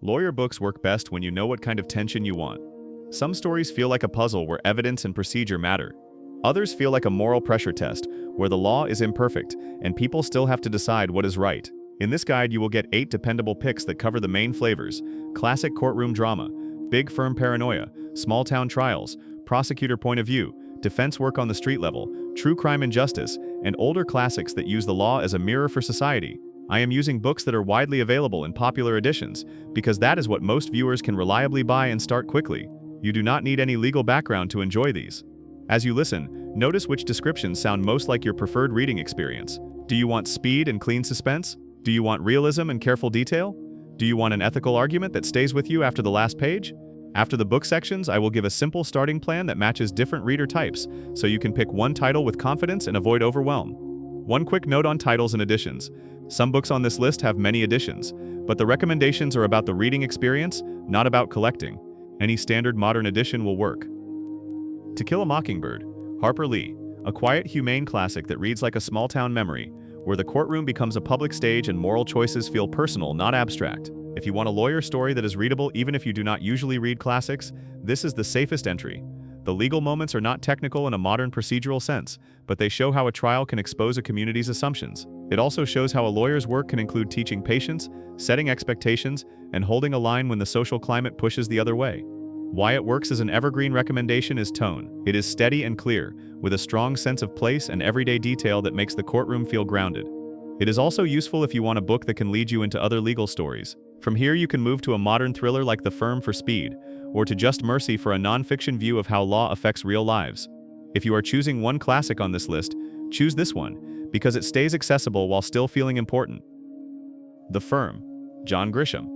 Lawyer books work best when you know what kind of tension you want. Some stories feel like a puzzle where evidence and procedure matter. Others feel like a moral pressure test, where the law is imperfect, and people still have to decide what is right. In this guide, you will get 8 dependable picks that cover the main flavors: classic courtroom drama, big firm paranoia, small-town trials, prosecutor point of view, defense work on the street level, true crime and justice, and older classics that use the law as a mirror for society. I am using books that are widely available in popular editions, because that is what most viewers can reliably buy and start quickly. You do not need any legal background to enjoy these. As you listen, notice which descriptions sound most like your preferred reading experience. Do you want speed and clean suspense? Do you want realism and careful detail? Do you want an ethical argument that stays with you after the last page? After the book sections, I will give a simple starting plan that matches different reader types, so you can pick one title with confidence and avoid overwhelm. One quick note on titles and editions. Some books on this list have many editions, but the recommendations are about the reading experience, not about collecting. Any standard modern edition will work. To Kill a Mockingbird, Harper Lee, a quiet, humane classic that reads like a small-town memory, where the courtroom becomes a public stage and moral choices feel personal, not abstract. If you want a lawyer story that is readable even if you do not usually read classics, this is the safest entry. The legal moments are not technical in a modern procedural sense, but they show how a trial can expose a community's assumptions. It also shows how a lawyer's work can include teaching patience, setting expectations, and holding a line when the social climate pushes the other way. Why it works as an evergreen recommendation is tone. It is steady and clear, with a strong sense of place and everyday detail that makes the courtroom feel grounded. It is also useful if you want a book that can lead you into other legal stories. From here you can move to a modern thriller like The Firm for speed, or to Just Mercy for a non-fiction view of how law affects real lives. If you are choosing one classic on this list, choose this one, because it stays accessible while still feeling important. The Firm, John Grisham.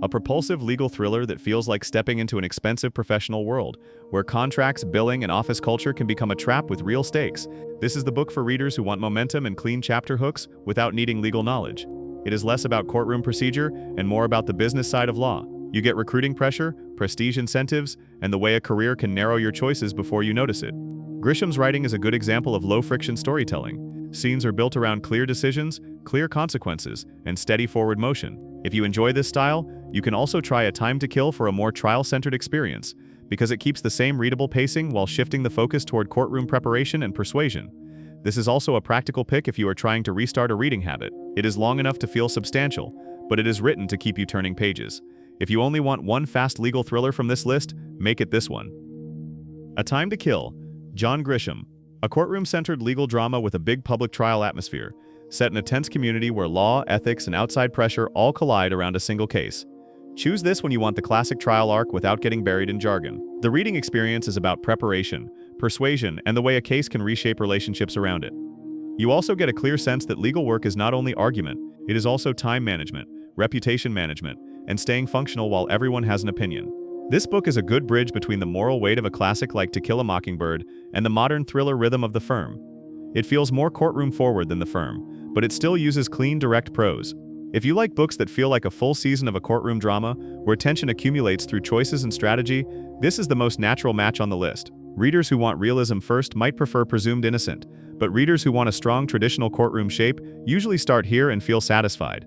A propulsive legal thriller that feels like stepping into an expensive professional world, where contracts, billing, and office culture can become a trap with real stakes. This is the book for readers who want momentum and clean chapter hooks without needing legal knowledge. It is less about courtroom procedure and more about the business side of law. You get recruiting pressure, prestige incentives, and the way a career can narrow your choices before you notice it. Grisham's writing is a good example of low-friction storytelling. Scenes are built around clear decisions, clear consequences, and steady forward motion. If you enjoy this style, you can also try A Time to Kill for a more trial-centered experience, because it keeps the same readable pacing while shifting the focus toward courtroom preparation and persuasion. This is also a practical pick if you are trying to restart a reading habit. It is long enough to feel substantial, but it is written to keep you turning pages. If you only want one fast legal thriller from this list, make it this one. A Time to Kill, John Grisham. A courtroom-centered legal drama with a big public trial atmosphere, set in a tense community where law, ethics, and outside pressure all collide around a single case. Choose this when you want the classic trial arc without getting buried in jargon. The reading experience is about preparation, persuasion, and the way a case can reshape relationships around it. You also get a clear sense that legal work is not only argument, it is also time management, reputation management, and staying functional while everyone has an opinion. This book is a good bridge between the moral weight of a classic like To Kill a Mockingbird and the modern thriller rhythm of The Firm. It feels more courtroom forward than The Firm, but it still uses clean, direct prose. If you like books that feel like a full season of a courtroom drama, where tension accumulates through choices and strategy, this is the most natural match on the list. Readers who want realism first might prefer Presumed Innocent, but readers who want a strong traditional courtroom shape usually start here and feel satisfied.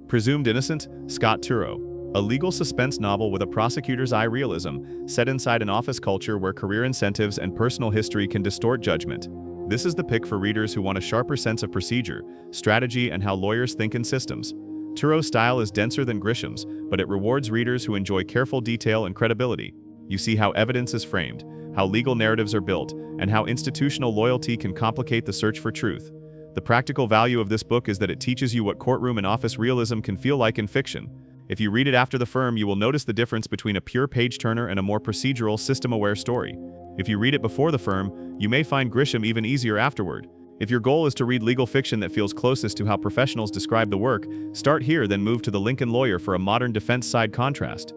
Presumed Innocent, Scott Turow. A legal suspense novel with a prosecutor's eye realism, set inside an office culture where career incentives and personal history can distort judgment. This is the pick for readers who want a sharper sense of procedure, strategy, and how lawyers think in systems. Turow's style is denser than Grisham's, but it rewards readers who enjoy careful detail and credibility. You see how evidence is framed, how legal narratives are built, and how institutional loyalty can complicate the search for truth. The practical value of this book is that it teaches you what courtroom and office realism can feel like in fiction. If you read it after The Firm, you will notice the difference between a pure page-turner and a more procedural, system-aware story. If you read it before The Firm, you may find Grisham even easier afterward. If your goal is to read legal fiction that feels closest to how professionals describe the work, start here, then move to The Lincoln Lawyer for a modern defense side contrast.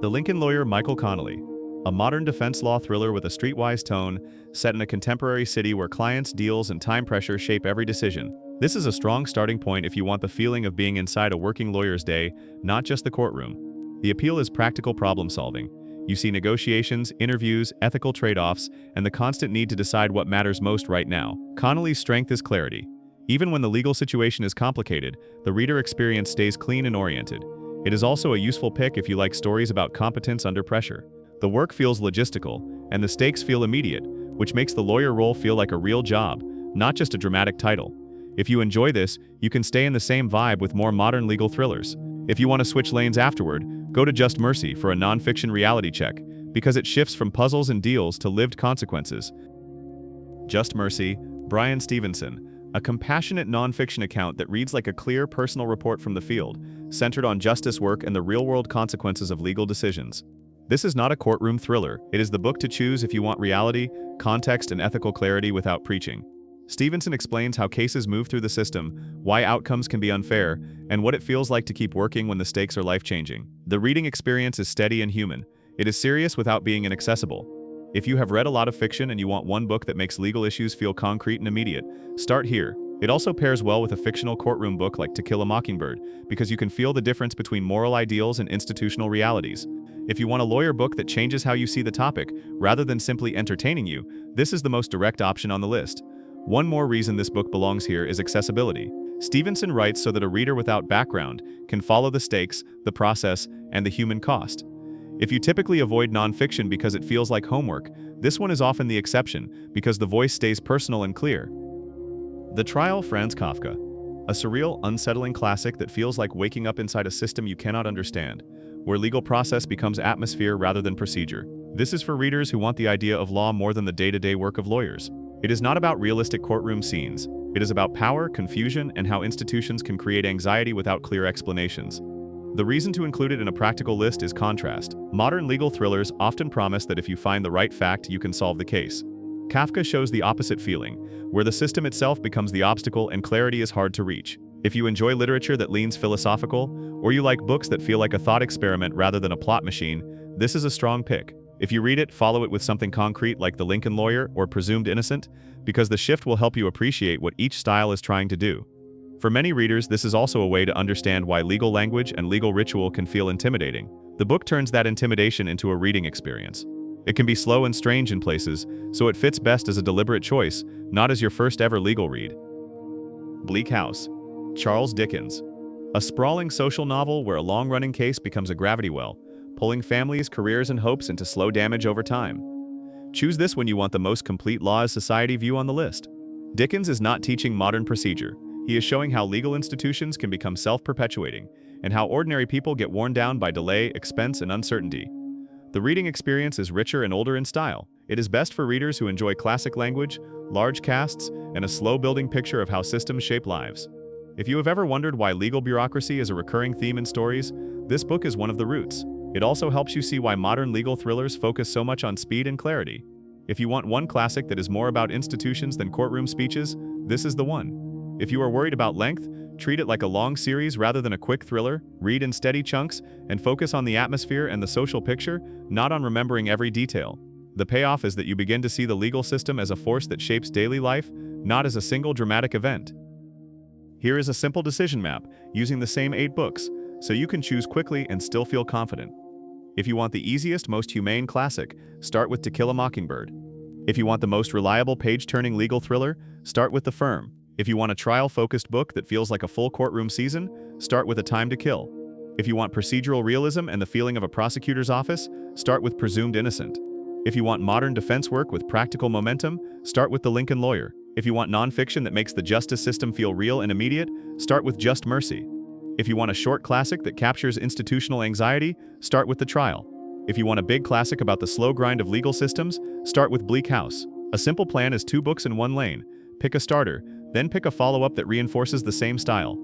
The Lincoln Lawyer, Michael Connelly. A modern defense law thriller with a streetwise tone, set in a contemporary city where clients, deals, and time pressure shape every decision. This is a strong starting point if you want the feeling of being inside a working lawyer's day, not just the courtroom. The appeal is practical problem solving. You see negotiations, interviews, ethical trade-offs, and the constant need to decide what matters most right now. Connelly's strength is clarity. Even when the legal situation is complicated, the reader experience stays clean and oriented. It is also a useful pick if you like stories about competence under pressure. The work feels logistical, and the stakes feel immediate, which makes the lawyer role feel like a real job, not just a dramatic title. If you enjoy this, you can stay in the same vibe with more modern legal thrillers. If you want to switch lanes afterward, go to Just Mercy for a non-fiction reality check, because it shifts from puzzles and deals to lived consequences. Just Mercy, Brian Stevenson, a compassionate non-fiction account that reads like a clear personal report from the field, centered on justice work and the real-world consequences of legal decisions. This is not a courtroom thriller. It is the book to choose if you want reality, context, and ethical clarity without preaching. Stevenson explains how cases move through the system, why outcomes can be unfair, and what it feels like to keep working when the stakes are life-changing. The reading experience is steady and human. It is serious without being inaccessible. If you have read a lot of fiction and you want one book that makes legal issues feel concrete and immediate, start here. It also pairs well with a fictional courtroom book like To Kill a Mockingbird, because you can feel the difference between moral ideals and institutional realities. If you want a lawyer book that changes how you see the topic, rather than simply entertaining you, this is the most direct option on the list. One more reason this book belongs here is accessibility. Stevenson writes so that a reader without background can follow the stakes, the process, and the human cost. If you typically avoid nonfiction because it feels like homework, this one is often the exception because the voice stays personal and clear. The Trial, Franz Kafka. A surreal, unsettling classic that feels like waking up inside a system you cannot understand, where legal process becomes atmosphere rather than procedure. This is for readers who want the idea of law more than the day-to-day work of lawyers. It is not about realistic courtroom scenes. It is about power, confusion, and how institutions can create anxiety without clear explanations. The reason to include it in a practical list is contrast. Modern legal thrillers often promise that if you find the right fact, you can solve the case. Kafka shows the opposite feeling, where the system itself becomes the obstacle and clarity is hard to reach. If you enjoy literature that leans philosophical, or you like books that feel like a thought experiment rather than a plot machine, this is a strong pick. If you read it, follow it with something concrete like The Lincoln Lawyer or Presumed Innocent, because the shift will help you appreciate what each style is trying to do. For many readers, this is also a way to understand why legal language and legal ritual can feel intimidating. The book turns that intimidation into a reading experience. It can be slow and strange in places, so it fits best as a deliberate choice, not as your first ever legal read. Bleak House, Charles Dickens. A sprawling social novel where a long-running case becomes a gravity well, pulling families, careers, and hopes into slow damage over time. Choose this when you want the most complete law as society view on the list. Dickens is not teaching modern procedure. He is showing how legal institutions can become self-perpetuating, and how ordinary people get worn down by delay, expense, and uncertainty. The reading experience is richer and older in style. It is best for readers who enjoy classic language, large casts, and a slow-building picture of how systems shape lives. If you have ever wondered why legal bureaucracy is a recurring theme in stories, this book is one of the roots. It also helps you see why modern legal thrillers focus so much on speed and clarity. If you want one classic that is more about institutions than courtroom speeches, this is the one. If you are worried about length, treat it like a long series rather than a quick thriller, read in steady chunks, and focus on the atmosphere and the social picture, not on remembering every detail. The payoff is that you begin to see the legal system as a force that shapes daily life, not as a single dramatic event. Here is a simple decision map, using the same 8 books, so you can choose quickly and still feel confident. If you want the easiest, most humane classic, start with To Kill a Mockingbird. If you want the most reliable page-turning legal thriller, start with The Firm. If you want a trial-focused book that feels like a full courtroom season, start with A Time to Kill. If you want procedural realism and the feeling of a prosecutor's office, start with Presumed Innocent. If you want modern defense work with practical momentum, start with The Lincoln Lawyer. If you want nonfiction that makes the justice system feel real and immediate, start with Just Mercy. If you want a short classic that captures institutional anxiety, start with The Trial. If you want a big classic about the slow grind of legal systems, start with Bleak House. A simple plan is 2 books in one lane. Pick a starter, then pick a follow-up that reinforces the same style.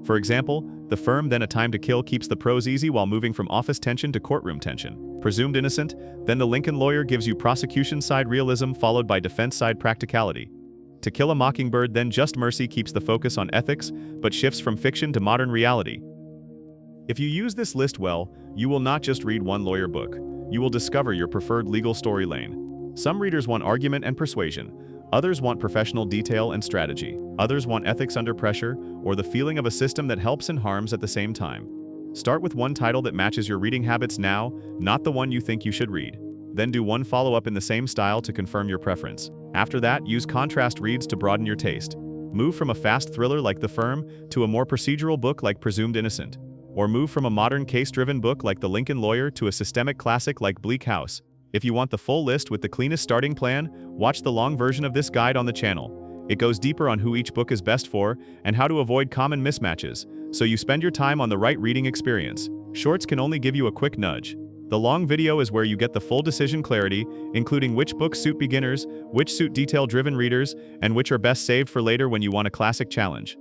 For example, The Firm, then A Time to Kill keeps the prose easy while moving from office tension to courtroom tension. Presumed Innocent, then The Lincoln Lawyer gives you prosecution-side realism followed by defense-side practicality. To Kill a Mockingbird, then Just Mercy keeps the focus on ethics, but shifts from fiction to modern reality. If you use this list well, you will not just read one lawyer book. You will discover your preferred legal story lane. Some readers want argument and persuasion. Others want professional detail and strategy. Others want ethics under pressure, or the feeling of a system that helps and harms at the same time. Start with one title that matches your reading habits now, not the one you think you should read. Then do one follow-up in the same style to confirm your preference. After that, use contrast reads to broaden your taste. Move from a fast thriller like The Firm to a more procedural book like Presumed Innocent. or move from a modern case-driven book like The Lincoln Lawyer to a systemic classic like Bleak House. If you want the full list with the cleanest starting plan, watch the long version of this guide on the channel. It goes deeper on who each book is best for and how to avoid common mismatches, so you spend your time on the right reading experience. Shorts can only give you a quick nudge. The long video is where you get the full decision clarity, including which books suit beginners, which suit detail-driven readers, and which are best saved for later when you want a classic challenge.